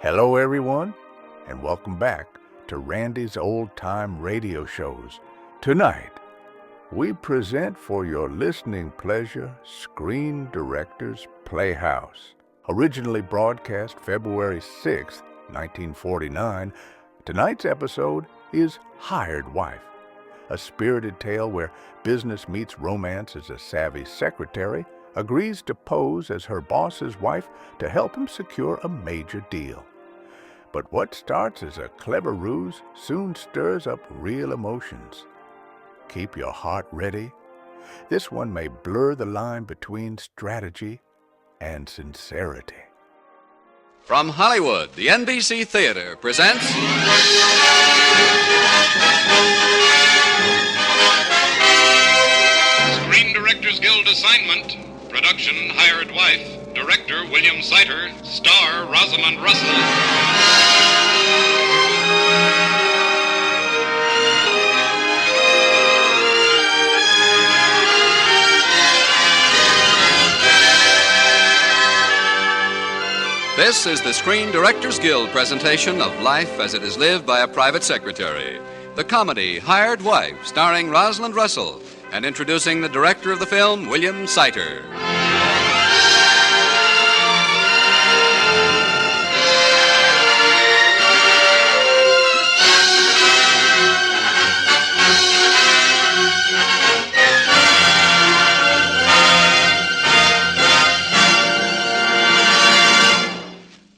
Hello, everyone, and welcome back to Randy's Old Time Radio Shows. Tonight, we present for your listening pleasure Screen Directors Playhouse. Originally broadcast February 6, 1949, tonight's episode is Hired Wife, a spirited tale where business meets romance as a savvy secretary agrees to pose as her boss's wife to help him secure a major deal. But what starts as a clever ruse soon stirs up real emotions. Keep your heart ready. This one may blur the line between strategy and sincerity. From Hollywood, the NBC Theater presents Screen Directors Guild assignment. Production, Hired Wife. Director, William Seiter. Star, Rosamund Russell. This is the Screen Directors Guild presentation of Life as It Is Lived by a Private Secretary. The comedy Hired Wife, starring Rosamund Russell, and introducing the director of the film, William Seiter.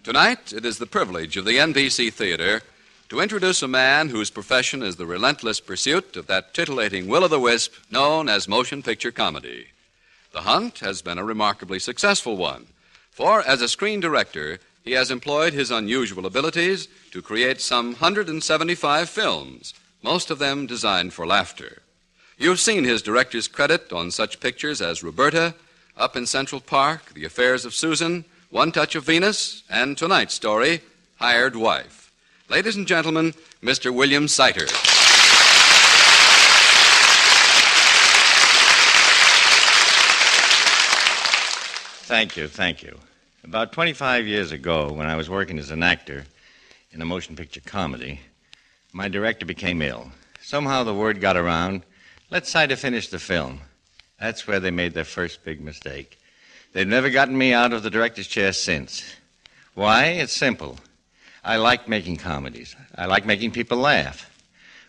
Tonight, it is the privilege of the NBC Theater to introduce a man whose profession is the relentless pursuit of that titillating will-o'-the-wisp known as motion picture comedy. The hunt has been a remarkably successful one, for as a screen director, he has employed his unusual abilities to create some 175 films, most of them designed for laughter. You've seen his director's credit on such pictures as Roberta, Up in Central Park, The Affairs of Susan, One Touch of Venus, and tonight's story, Hired Wife. Ladies and gentlemen, Mr. William Seiter. Thank you. About 25 years ago, when I was working as an actor in a motion picture comedy, my director became ill. Somehow the word got around, let Seiter finish the film. That's where they made their first big mistake. They've never gotten me out of the director's chair since. Why? It's simple. I like making comedies. I like making people laugh.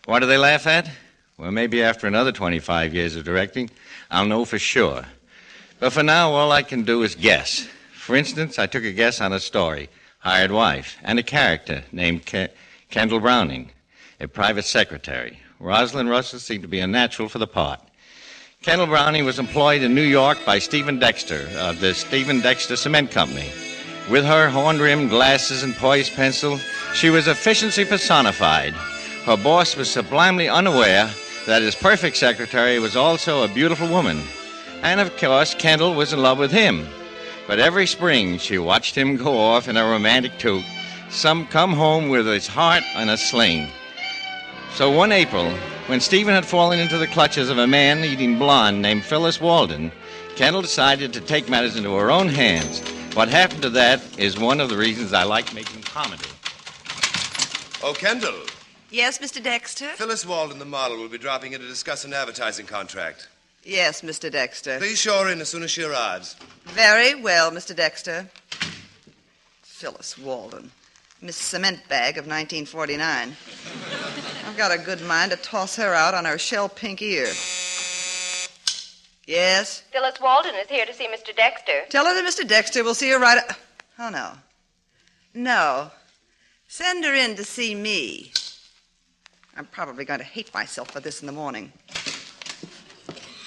What do they laugh at? Well, maybe after another 25 years of directing, I'll know for sure. But for now, all I can do is guess. For instance, I took a guess on a story, Hired Wife, and a character named Kendall Browning, a private secretary. Rosamund Russell seemed to be a natural for the part. Kendall Browning was employed in New York by Stephen Dexter of the Stephen Dexter Cement Company. With her horn-rimmed glasses and poised pencil, she was efficiency personified. Her boss was sublimely unaware that his perfect secretary was also a beautiful woman. And, of course, Kendall was in love with him. But every spring, she watched him go off in a romantic toot, some come home with his heart in a sling. So one April, when Stephen had fallen into the clutches of a man-eating blonde named Phyllis Walden, Kendall decided to take matters into her own hands. What happened to that is one of the reasons I like making comedy. Oh, Kendall. Yes, Mr. Dexter? Phyllis Walden, the model, will be dropping in to discuss an advertising contract. Yes, Mr. Dexter. Please show her in as soon as she arrives. Very well, Mr. Dexter. Phyllis Walden. Miss Cement Bag of 1949. I've got a good mind to toss her out on her shell pink ear. Yes? Phyllis Walden is here to see Mr. Dexter. Tell her that Mr. Dexter will see her right... Oh, no. No. Send her in to see me. I'm probably going to hate myself for this in the morning.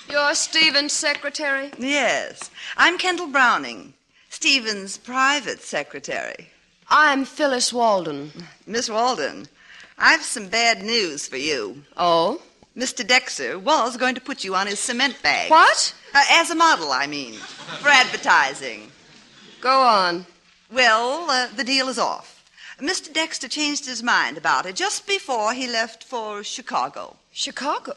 You're Stephen's secretary? Yes. I'm Kendall Browning, Stephen's private secretary. I'm Phyllis Walden. Miss Walden, I've some bad news for you. Oh? Mr. Dexter was going to put you on his cement bag. What? As a model, I mean, for advertising. Go on. Well, the deal is off. Mr. Dexter changed his mind about it just before he left for Chicago. Chicago?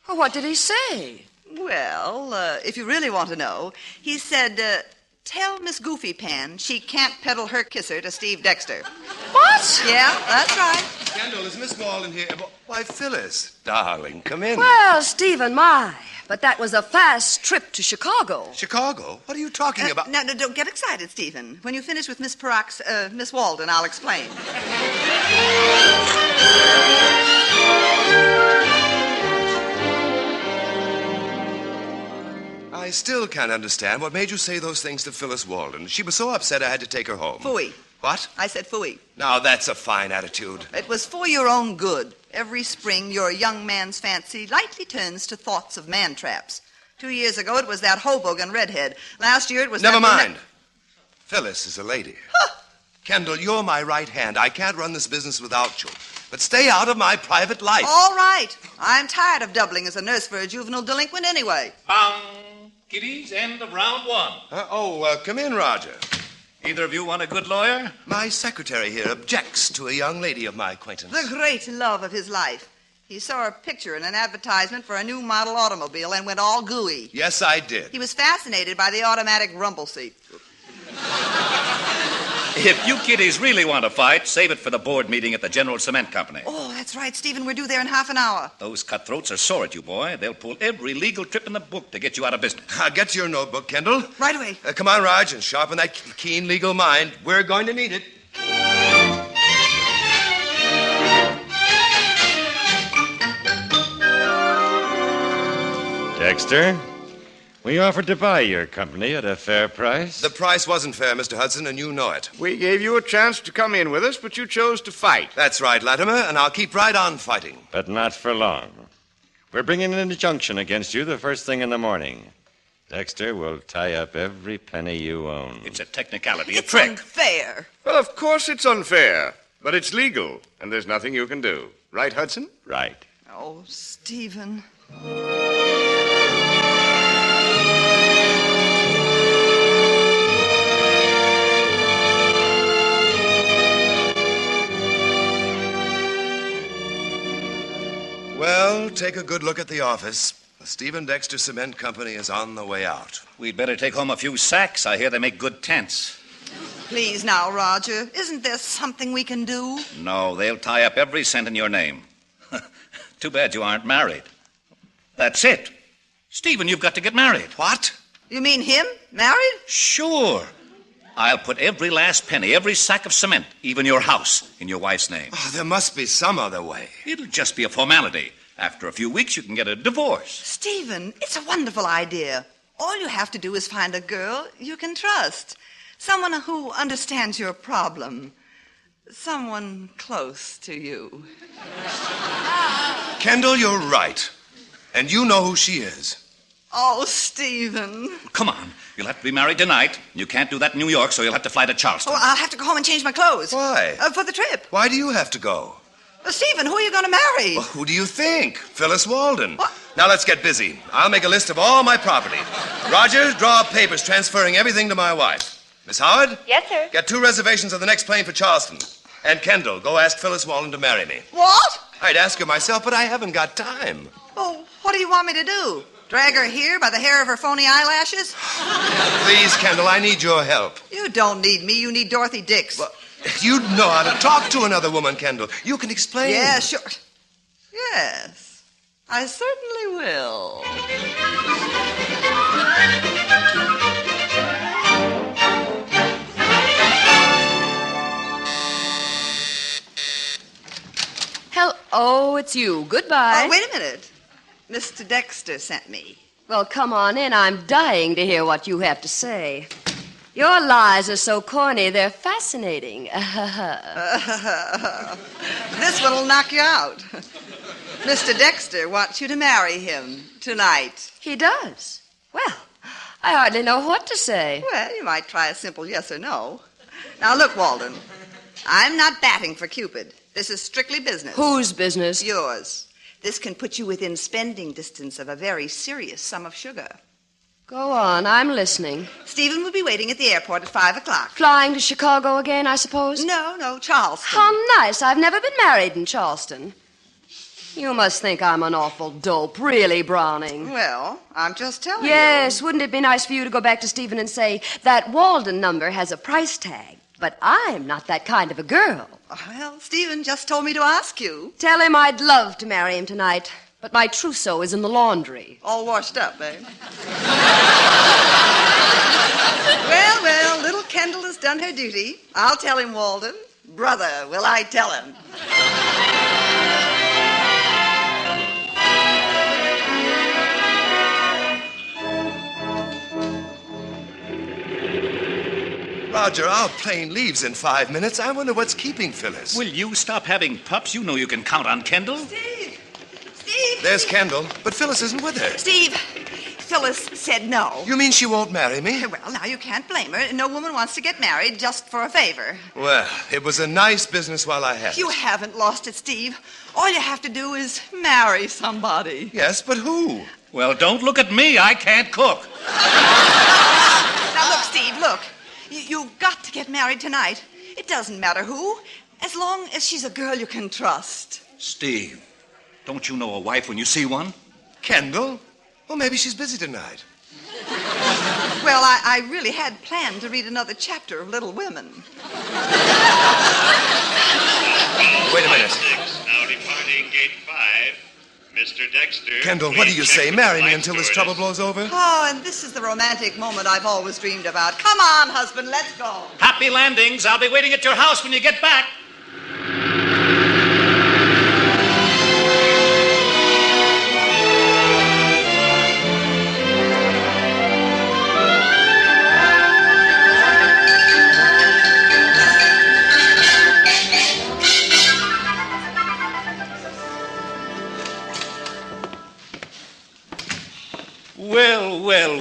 Oh, what did he say? Well, if you really want to know, he said, Tell Miss Goofy Pan she can't peddle her kisser to Steve Dexter. What? Yeah, that's right. Kendall, is Miss Walden here? Why, Phyllis, darling, come in. Well, Stephen, my. But that was a fast trip to Chicago. Chicago? What are you talking about? No, don't get excited, Stephen. When you finish with Miss Walden, I'll explain. I still can't understand what made you say those things to Phyllis Walden. She was so upset I had to take her home. Phooey. What? I said phooey. Now, that's a fine attitude. It was for your own good. Every spring, your young man's fancy lightly turns to thoughts of man-traps. 2 years ago, it was that Hoboken redhead. Last year, it was Never mind. Phyllis is a lady. Huh. Kendall, you're my right hand. I can't run this business without you. But stay out of my private life. All right. I'm tired of doubling as a nurse for a juvenile delinquent anyway. Kiddies, end of round one. Come in, Roger. Either of you want a good lawyer? My secretary here objects to a young lady of my acquaintance. The great love of his life. He saw a picture in an advertisement for a new model automobile and went all gooey. Yes, I did. He was fascinated by the automatic rumble seat. If you kiddies really want to fight, save it for the board meeting at the General Cement Company. Oh, that's right, Stephen. We're due there in half an hour. Those cutthroats are sore at you, boy. They'll pull every legal trip in the book to get you out of business. Get to your notebook, Kendall. Right away. Come on, Raj, and sharpen that keen legal mind. We're going to need it. Dexter, we offered to buy your company at a fair price. The price wasn't fair, Mr. Hudson, and you know it. We gave you a chance to come in with us, but you chose to fight. That's right, Latimer, and I'll keep right on fighting. But not for long. We're bringing an injunction against you the first thing in the morning. Dexter will tie up every penny you own. It's a technicality, It's a trick. unfair. Well, of course it's unfair, but it's legal, and there's nothing you can do. Right, Hudson? Right. Oh, Stephen. Well, take a good look at the office. The Stephen Dexter Cement Company is on the way out. We'd better take home a few sacks. I hear they make good tents. Please now, Roger. Isn't there something we can do? No, they'll tie up every cent in your name. Too bad you aren't married. That's it. Stephen, you've got to get married. What? You mean him? Married? Sure. I'll put every last penny, every sack of cement, even your house, in your wife's name. Oh, there must be some other way. It'll just be a formality. After a few weeks, you can get a divorce. Stephen, it's a wonderful idea. All you have to do is find a girl you can trust. Someone who understands your problem. Someone close to you. Kendall, you're right. And you know who she is. Oh, Stephen. Come on. You'll have to be married tonight. You can't do that in New York, so you'll have to fly to Charleston. Oh, I'll have to go home and change my clothes. Why? For the trip. Why do you have to go? Stephen, who are you going to marry? Well, who do you think? Phyllis Walden. What? Now let's get busy. I'll make a list of all my property. Roger, draw up papers transferring everything to my wife. Miss Howard? Yes, sir. Get 2 reservations on the next plane for Charleston. And Kendall, go ask Phyllis Walden to marry me. What? I'd ask her myself, but I haven't got time. Oh, what do you want me to do? Drag her here by the hair of her phony eyelashes? Please, Kendall, I need your help. You don't need me. You need Dorothy Dix. Well, you know how to talk to another woman, Kendall. You can explain. Yeah, sure. Yes, I certainly will. Oh, it's you. Goodbye. Oh, wait a minute. Mr. Dexter sent me. Well, come on in. I'm dying to hear what you have to say. Your lies are so corny, they're fascinating. This one'll knock you out. Mr. Dexter wants you to marry him tonight. He does? Well, I hardly know what to say. Well, you might try a simple yes or no. Now, look, Walden. I'm not batting for Cupid. This is strictly business. Whose business? Yours. This can put you within spending distance of a very serious sum of sugar. Go on, I'm listening. Stephen will be waiting at the airport at 5 o'clock. Flying to Chicago again, I suppose? No, Charleston. How nice. I've never been married in Charleston. You must think I'm an awful dope, really, Browning. Well, I'm just telling you. Yes, wouldn't it be nice for you to go back to Stephen and say, that Walden number has a price tag, but I'm not that kind of a girl. Well, Stephen just told me to ask you. Tell him I'd love to marry him tonight, but my trousseau is in the laundry. All washed up, eh? Well, little Kendall has done her duty. I'll tell him, Walden. Brother, will I tell him? Roger, our plane leaves in 5 minutes. I wonder what's keeping Phyllis. Will you stop having pups? You know you can count on Kendall. Steve! There's Kendall, but Phyllis isn't with her. Steve, Phyllis said no. You mean she won't marry me? Well, now you can't blame her. No woman wants to get married just for a favor. Well, it was a nice business while I had it. You haven't lost it, Steve. All you have to do is marry somebody. Yes, but who? Well, don't look at me. I can't cook. Now, look, Steve, look. You've got to get married tonight. It doesn't matter who, as long as she's a girl you can trust. Steve, don't you know a wife when you see one? Kendall? Well, maybe she's busy tonight. Well, I really had planned to read another chapter of Little Women. Wait a minute. Now departing gate 5, Mr. Dexter. Kendall, what do you say? Marry me until this trouble blows over? Oh, and this is the romantic moment I've always dreamed about. Come on, husband, let's go. Happy landings. I'll be waiting at your house when you get back.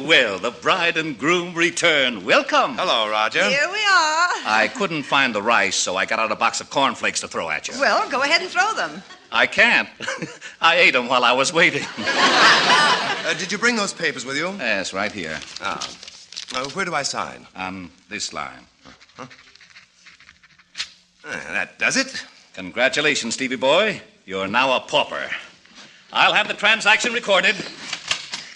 Well, the bride and groom return. Welcome. Hello, Roger. Here we are. I couldn't find the rice, so I got out a box of cornflakes to throw at you. Well, go ahead and throw them. I can't. I ate them while I was waiting. Did you bring those papers with you? Yes, right here. Where do I sign? On this line. That does it. Congratulations, Stevie boy. You're now a pauper. I'll have the transaction recorded.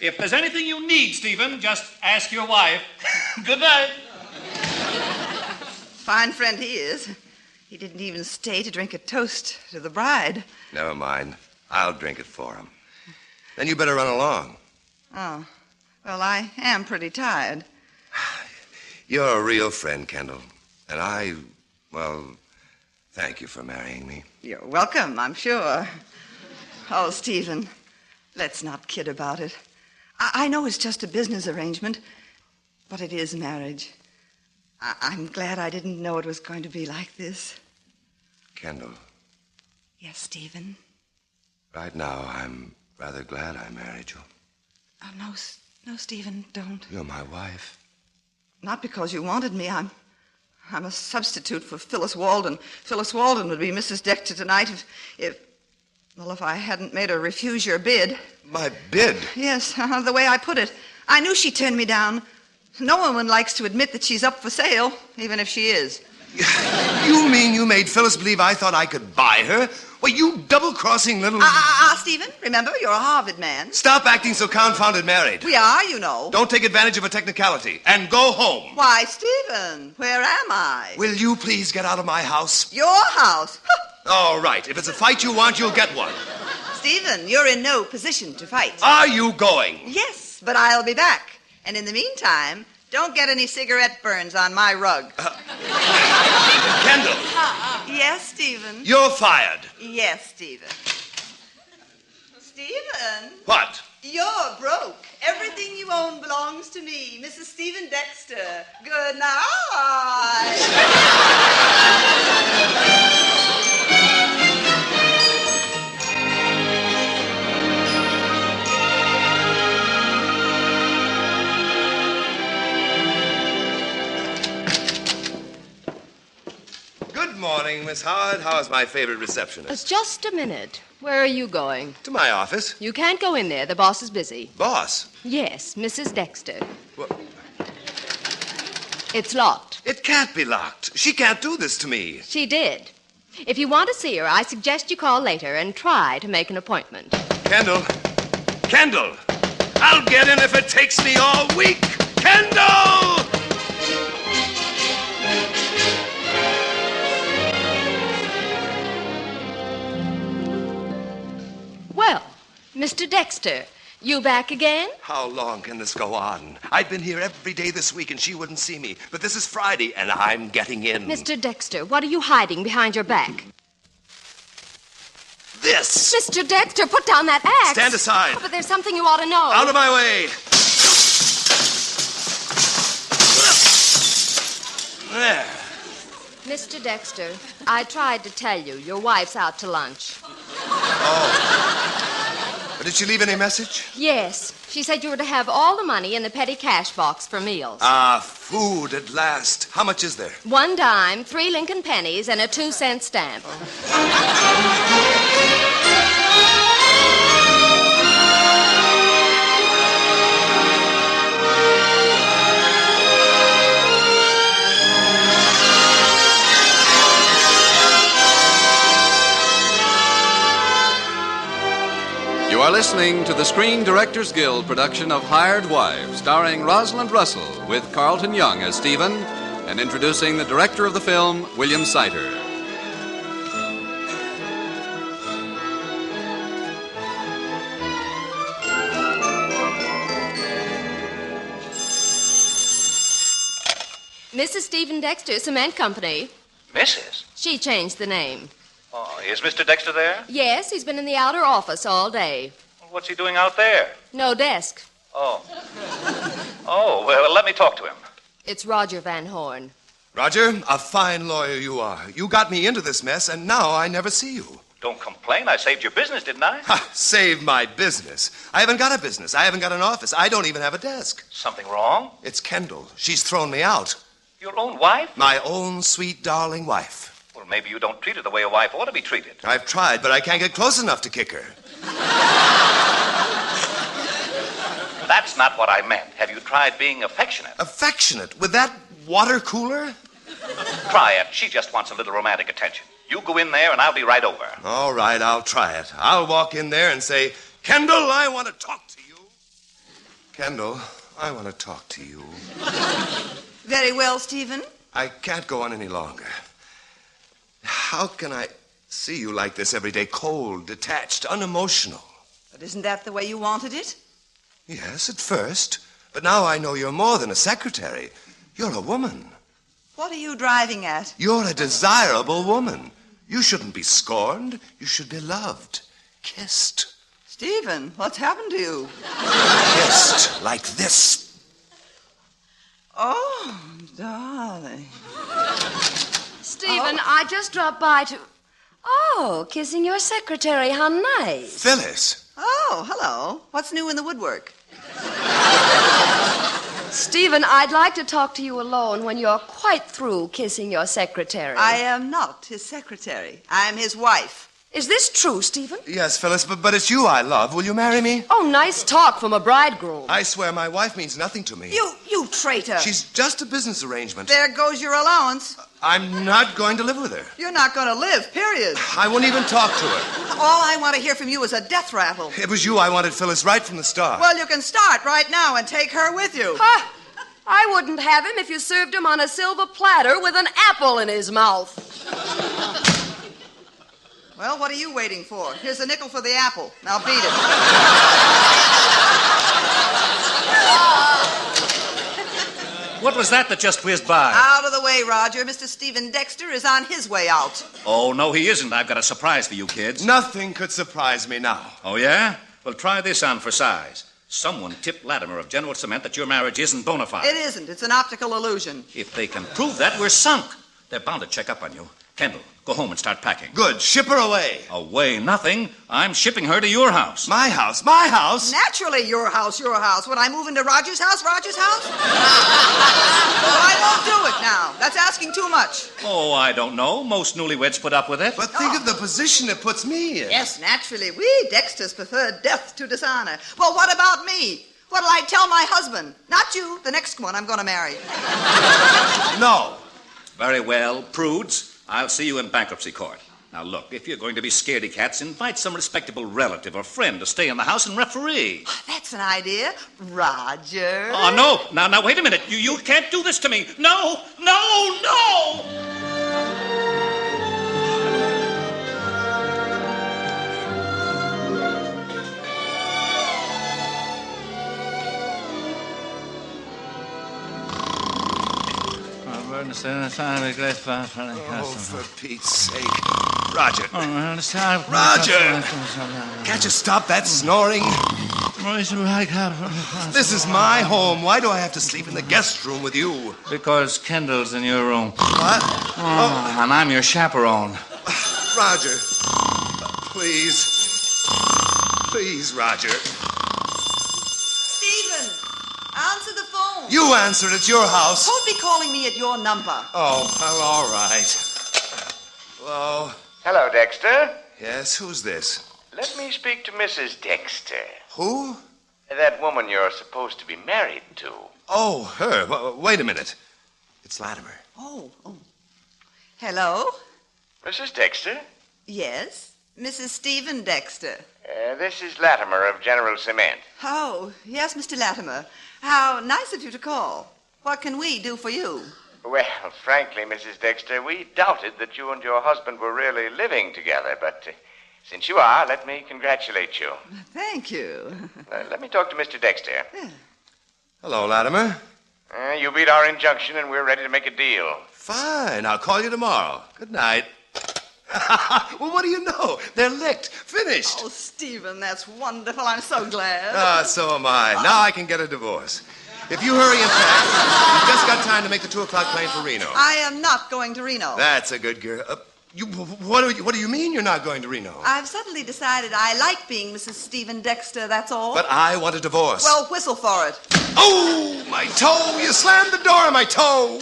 If there's anything you need, Stephen, just ask your wife. Good night. Fine friend he is. He didn't even stay to drink a toast to the bride. Never mind. I'll drink it for him. Then you better run along. Oh, well, I am pretty tired. You're a real friend, Kendall. And thank you for marrying me. You're welcome, I'm sure. Oh, Stephen, let's not kid about it. I know it's just a business arrangement, but it is marriage. I'm glad I didn't know it was going to be like this. Kendall. Yes, Stephen? Right now, I'm rather glad I married you. Oh, no, Stephen, don't. You're my wife. Not because you wanted me. I'm a substitute for Phyllis Walden. Phyllis Walden would be Mrs. Dexter tonight if I hadn't made her refuse your bid. My bid? Yes, the way I put it. I knew she turned me down. No woman likes to admit that she's up for sale, even if she is. You mean you made Phyllis believe I thought I could buy her? Well, you double-crossing little... Stephen, remember, you're a Harvard man. Stop acting so confounded married. We are, you know. Don't take advantage of a technicality. And go home. Why, Stephen, where am I? Will you please get out of my house? Your house? All right. If it's a fight you want, you'll get one. Stephen, you're in no position to fight. Are you going? Yes, but I'll be back. And in the meantime, don't get any cigarette burns on my rug. Kendall. Yes, Stephen? You're fired. Yes, Stephen. Stephen? What? You're broke. Everything you own belongs to me, Mrs. Stephen Dexter. Good night. Good morning, Miss Howard. How's my favorite receptionist? Just a minute. Where are you going? To my office. You can't go in there. The boss is busy. Boss? Yes, Mrs. Dexter. Well, It's locked. it can't be locked. She can't do this to me. She did. If you want to see her, I suggest you call later and try to make an appointment. Kendall! Kendall! I'll get in if it takes me all week! Kendall! Well, Mr. Dexter, you back again? How long can this go on? I've been here every day this week and she wouldn't see me. But this is Friday and I'm getting in. Mr. Dexter, what are you hiding behind your back? This! Mr. Dexter, put down that axe. Stand aside. Oh, but there's something you ought to know. Out of my way! There. Mr. Dexter, I tried to tell you, your wife's out to lunch. Oh. Did she leave any message? Yes. She said you were to have all the money in the petty cash box for meals. Ah, food at last. How much is there? 1 dime, 3 Lincoln pennies, and a 2-cent stamp. You are listening to the Screen Directors Guild production of Hired Wives, starring Rosalind Russell, with Carlton Young as Stephen, and introducing the director of the film, William Sider. Mrs. Stephen Dexter, Cement Company. Mrs.? She changed the name. Oh, is Mr. Dexter there? Yes, he's been in the outer office all day. What's he doing out there? No desk. Oh. Oh, well, let me talk to him. It's Roger Van Horn. Roger, a fine lawyer you are. You got me into this mess, and now I never see you. Don't complain. I saved your business, didn't I? Ha! Save my business. I haven't got a business. I haven't got an office. I don't even have a desk. Something wrong? It's Kendall. She's thrown me out. Your own wife? My own sweet, darling wife. Well, maybe you don't treat her the way a wife ought to be treated. I've tried, but I can't get close enough to kick her. That's not what I meant. Have you tried being affectionate? Affectionate? With that water cooler? Try it. She just wants a little romantic attention. You go in there and I'll be right over. All right, I'll try it. I'll walk in there and say, Kendall, I want to talk to you. Kendall, I want to talk to you. Very well, Stephen. I can't go on any longer. How can I see you like this every day, cold, detached, unemotional? But isn't that the way you wanted it? Yes, at first. But now I know you're more than a secretary. You're a woman. What are you driving at? You're a desirable woman. You shouldn't be scorned. You should be loved, kissed. Stephen, what's happened to you? Kissed like this. Oh, darling. Stephen, I just dropped by to... Oh, kissing your secretary. How nice. Phyllis. Oh, hello. What's new in the woodwork? Stephen, I'd like to talk to you alone when you're quite through kissing your secretary. I am not his secretary. I'm his wife. Is this true, Stephen? Yes, Phyllis, but it's you I love. Will you marry me? Oh, nice talk from a bridegroom. I swear my wife means nothing to me. You traitor. She's just a business arrangement. There goes your allowance. I'm not going to live with her. You're not going to live, period. I won't even talk to her. All I want to hear from you is a death rattle. It was you I wanted, Phyllis, right from the start. Well, you can start right now and take her with you. Ha! I wouldn't have him if you served him on a silver platter with an apple in his mouth. Well, what are you waiting for? Here's a nickel for the apple. Now beat it. What was that just whizzed by? Out of the way, Roger. Mr. Stephen Dexter is on his way out. Oh, no, he isn't. I've got a surprise for you kids. Nothing could surprise me now. Oh, yeah? Well, try this on for size. Someone tipped Latimer of General Cement that your marriage isn't bona fide. It isn't. It's an optical illusion. If they can prove that, we're sunk. They're bound to check up on you. Kendall, go home and start packing. Good. Ship her away. Away nothing. I'm shipping her to your house. My house? My house? Naturally, your house, your house. Would I move into Roger's house, Roger's house? Well, I won't do it now. That's asking too much. Oh, I don't know. Most newlyweds put up with it. But think of the position it puts me in. Yes, naturally. We Dexters prefer death to dishonor. Well, what about me? What'll I tell my husband? Not you, the next one I'm going to marry. No. Very well, prudes. I'll see you in bankruptcy court. Now, look, if you're going to be scaredy cats, invite some respectable relative or friend to stay in the house and referee. That's an idea. Roger. Oh, no. Now, wait a minute. You can't do this to me. No, no, no! Oh, for Pete's sake. Roger. Roger! Can't you stop that snoring? This is my home. Why do I have to sleep in the guest room with you? Because Kendall's in your room. What? And I'm your chaperone. Roger. Please. Please, Roger. Stephen, answer the phone. You answer. It's your house. Don't be calling me at your number. Oh, well, all right. Hello? Hello, Dexter. Yes, who's this? Let me speak to Mrs. Dexter. Who? That woman you're supposed to be married to. Oh, her. Wait a minute. It's Latimer. Oh. Hello? Mrs. Dexter? Yes, Mrs. Stephen Dexter. This is Latimer of General Cement. Oh, yes, Mr. Latimer. How nice of you to call. What can we do for you? Well, frankly, Mrs. Dexter, we doubted that you and your husband were really living together, but since you are, let me congratulate you. Thank you. Let me talk to Mr. Dexter. Yeah. Hello, Latimer. You beat our injunction, and we're ready to make a deal. Fine. I'll call you tomorrow. Good night. Well, what do you know? They're licked. Finished. Oh, Stephen, that's wonderful. I'm so glad. So am I. Now I can get a divorce. If you hurry and pack, you've just got time to make the 2 o'clock plane for Reno. I am not going to Reno. That's a good girl. What do you mean you're not going to Reno? I've suddenly decided I like being Mrs. Stephen Dexter, that's all. But I want a divorce. Well, whistle for it. Oh, my toe! You slammed the door on my toe!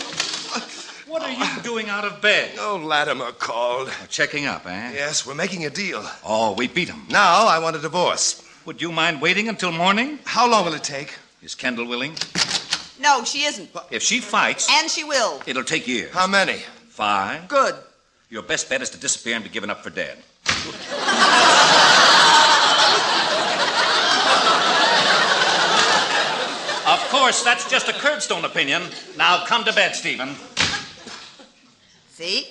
What are you doing out of bed? Oh, Latimer called. Checking up, eh? Yes, we're making a deal. Oh, we beat him. Now I want a divorce. Would you mind waiting until morning? How long will it take? Is Kendall willing? No, she isn't. If she fights... And she will. It'll take years. How many? 5. Good. Your best bet is to disappear and be given up for dead. Of course, that's just a curbstone opinion. Now come to bed, Stephen. See?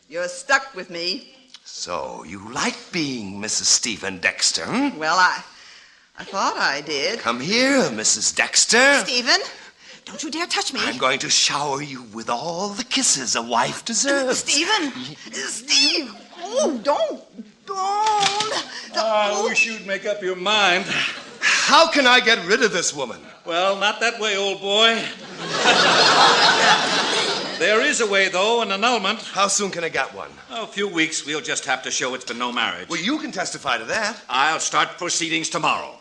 You're stuck with me. So, you like being Mrs. Stephen Dexter, hmm? Well, I thought I did. Come here, Mrs. Dexter. Stephen, don't you dare touch me. I'm going to shower you with all the kisses a wife deserves. Stephen! Steve! Oh, don't! I wish you'd make up your mind. How can I get rid of this woman? Well, not that way, old boy. There is a way, though, an annulment. How soon can I get one? A few weeks. We'll just have to show it's been no marriage. Well, you can testify to that. I'll start proceedings tomorrow.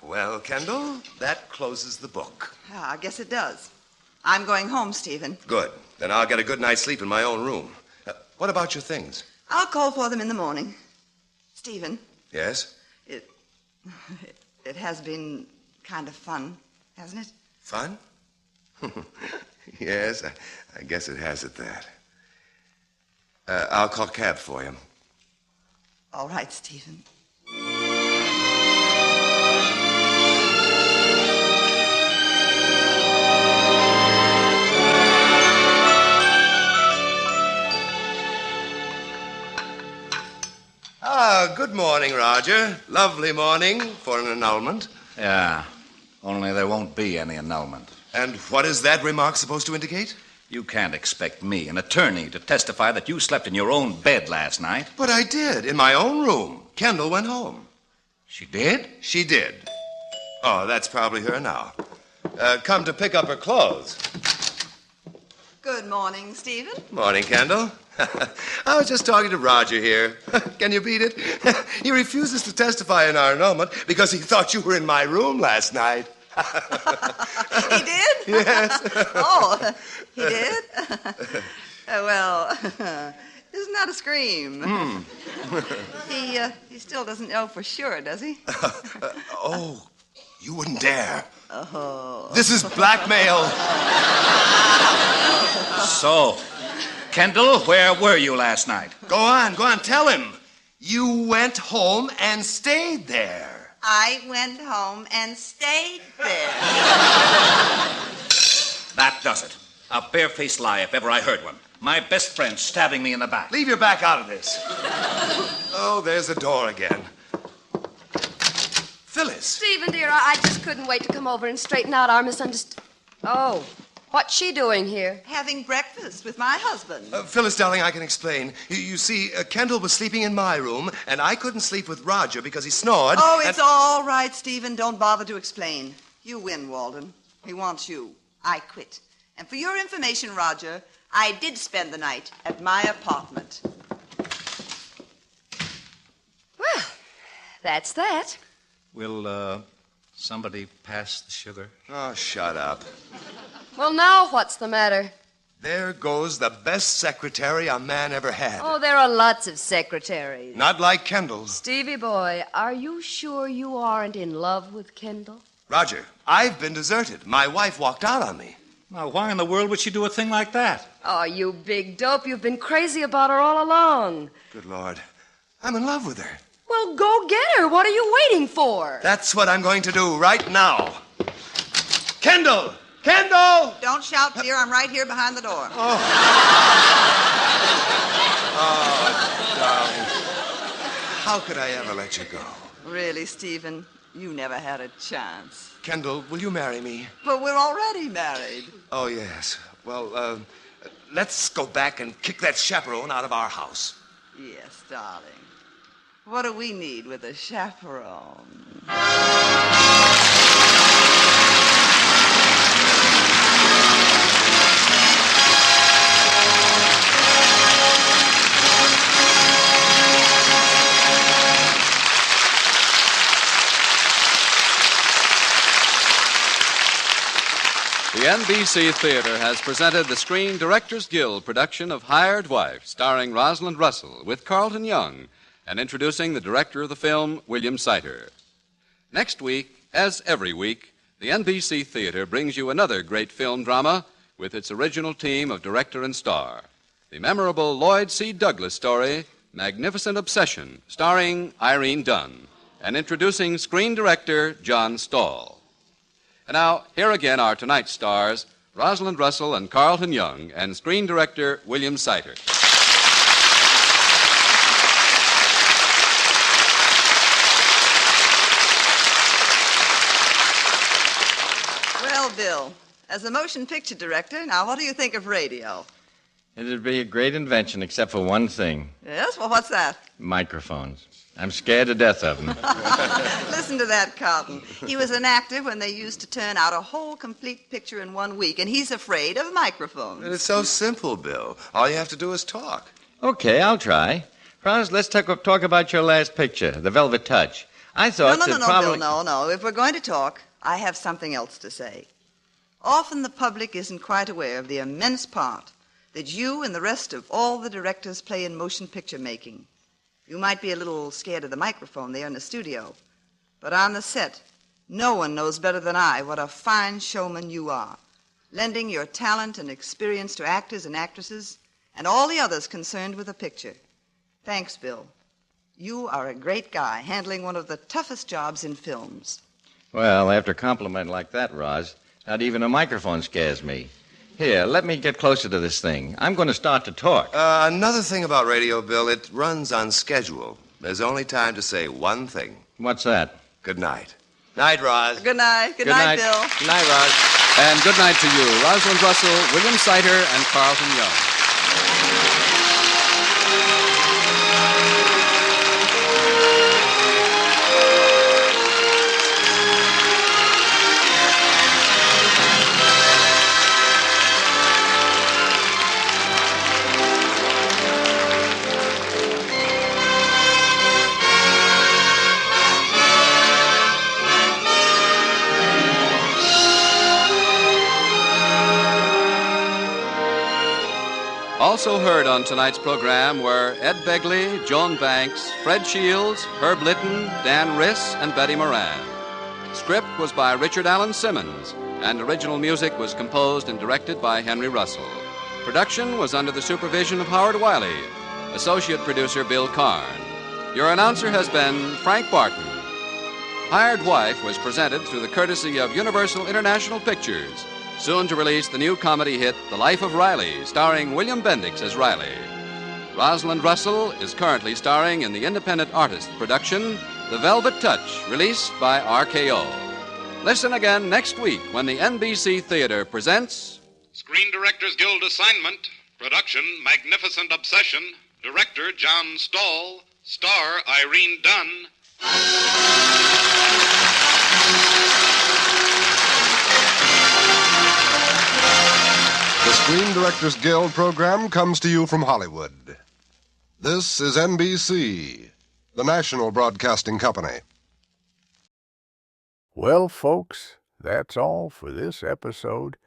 Well, Kendall, that closes the book. I guess it does. I'm going home, Stephen. Good. Then I'll get a good night's sleep in my own room. What about your things? I'll call for them in the morning. Stephen. Yes? It has been kind of fun, hasn't it? Fun? Yes, I guess it has at that. I'll call cab for you. All right, Stephen. Good morning, Roger. Lovely morning for an annulment. Yeah, only there won't be any annulment. And what is that remark supposed to indicate? You can't expect me, an attorney, to testify that you slept in your own bed last night. But I did, in my own room. Kendall went home. She did? She did. Oh, that's probably her now. Come to pick up her clothes. Good morning, Stephen. Morning, Kendall. I was just talking to Roger here. Can you beat it? He refuses to testify in our annulment because he thought you were in my room last night. He did? Yes. Oh, he did? Well, isn't that a scream? He still doesn't know for sure, does he? Oh, you wouldn't dare. Oh. This is blackmail. So, Kendall, where were you last night? Go on, tell him. You went home and stayed there. I went home and stayed there. That does it. A barefaced lie if ever I heard one. My best friend stabbing me in the back. Leave your back out of this. Oh, there's the door again. Phyllis. Stephen, dear, I just couldn't wait to come over and straighten out our misunderstanding. Oh, what's she doing here? Having breakfast with my husband. Phyllis, darling, I can explain. You see, Kendall was sleeping in my room, and I couldn't sleep with Roger because he snored. Oh, it's all right, Stephen. Don't bother to explain. You win, Walden. He wants you. I quit. And for your information, Roger, I did spend the night at my apartment. Well, that's that. Will, somebody pass the sugar? Oh, shut up. Well, now what's the matter? There goes the best secretary a man ever had. Oh, there are lots of secretaries. Not like Kendall's. Stevie boy, are you sure you aren't in love with Kendall? Roger, I've been deserted. My wife walked out on me. Now, why in the world would she do a thing like that? Oh, you big dope. You've been crazy about her all along. Good Lord. I'm in love with her. Well, go get her. What are you waiting for? That's what I'm going to do right now. Kendall! Kendall! Don't shout, dear. I'm right here behind the door. Oh, darling. How could I ever let you go? Really, Stephen, you never had a chance. Kendall, will you marry me? But we're already married. Oh, yes. Well, let's go back and kick that chaperone out of our house. Yes, darling. What do we need with a chaperone? The NBC Theater has presented the Screen Directors Guild production of Hired Wife, starring Rosalind Russell, with Carlton Young, and introducing the director of the film, William Seiter. Next week, as every week, the NBC Theater brings you another great film drama with its original team of director and star. The memorable Lloyd C. Douglas story, Magnificent Obsession, starring Irene Dunn, and introducing screen director John Stahl. And now, here again are tonight's stars, Rosalind Russell and Carlton Young, and screen director William Seiter. Well, Bill, as a motion picture director, now what do you think of radio? It'd be a great invention, except for one thing. Yes? Well, what's that? Microphones. I'm scared to death of them. Listen to that, Carlton. He was an actor when they used to turn out a whole complete picture in 1 week, and he's afraid of microphones. It's so simple, Bill. All you have to do is talk. Okay, I'll try. Ros, let's talk about your last picture, The Velvet Touch. I thought No, probably... Bill, no. If we're going to talk, I have something else to say. Often the public isn't quite aware of the immense part that you and the rest of all the directors play in motion picture making. You might be a little scared of the microphone there in the studio, but on the set, no one knows better than I what a fine showman you are, lending your talent and experience to actors and actresses and all the others concerned with the picture. Thanks, Bill. You are a great guy, handling one of the toughest jobs in films. Well, after a compliment like that, Ros, not even a microphone scares me. Here, let me get closer to this thing. I'm going to start to talk. Another thing about radio, Bill, it runs on schedule. There's only time to say one thing. What's that? Good night. Night, Roz. Good night. Good night, Bill. Good night, Ros. And good night to you, Rosalind Russell, William Seiter, and Carlton Young. Also heard on tonight's program were Ed Begley, Joan Banks, Fred Shields, Herb Litton, Dan Riss, and Betty Moran. Script was by Richard Allen Simmons, and original music was composed and directed by Henry Russell. Production was under the supervision of Howard Wiley. Associate producer Bill Karn. Your announcer has been Frank Barton. Hired Wife was presented through the courtesy of Universal International Pictures, soon to release the new comedy hit The Life of Riley, starring William Bendix as Riley. Rosalind Russell is currently starring in the independent artist production The Velvet Touch, released by RKO. Listen again next week when the NBC Theater presents Screen Directors Guild assignment. Production, Magnificent Obsession. Director, John Stahl. Star, Irene Dunn. The Screen Directors Guild program comes to you from Hollywood. This is NBC, the national broadcasting company. Well, folks, that's all for this episode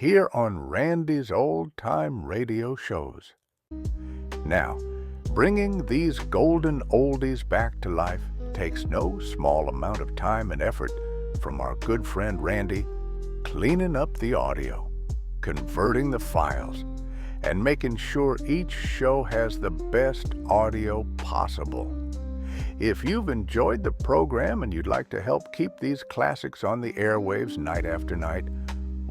here on Randy's Old Time Radio Shows. Now, bringing these golden oldies back to life takes no small amount of time and effort from our good friend Randy, cleaning up the audio, converting the files, and making sure each show has the best audio possible. If you've enjoyed the program and you'd like to help keep these classics on the airwaves night after night,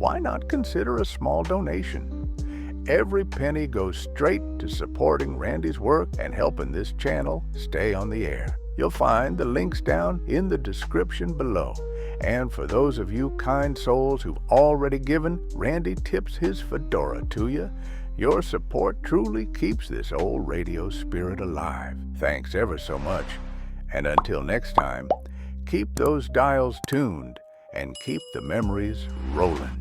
why not consider a small donation? Every penny goes straight to supporting Randy's work and helping this channel stay on the air. You'll find the links down in the description below. And for those of you kind souls who've already given, Randy tips his fedora to you. Your support truly keeps this old radio spirit alive. Thanks ever so much. And until next time, keep those dials tuned and keep the memories rolling.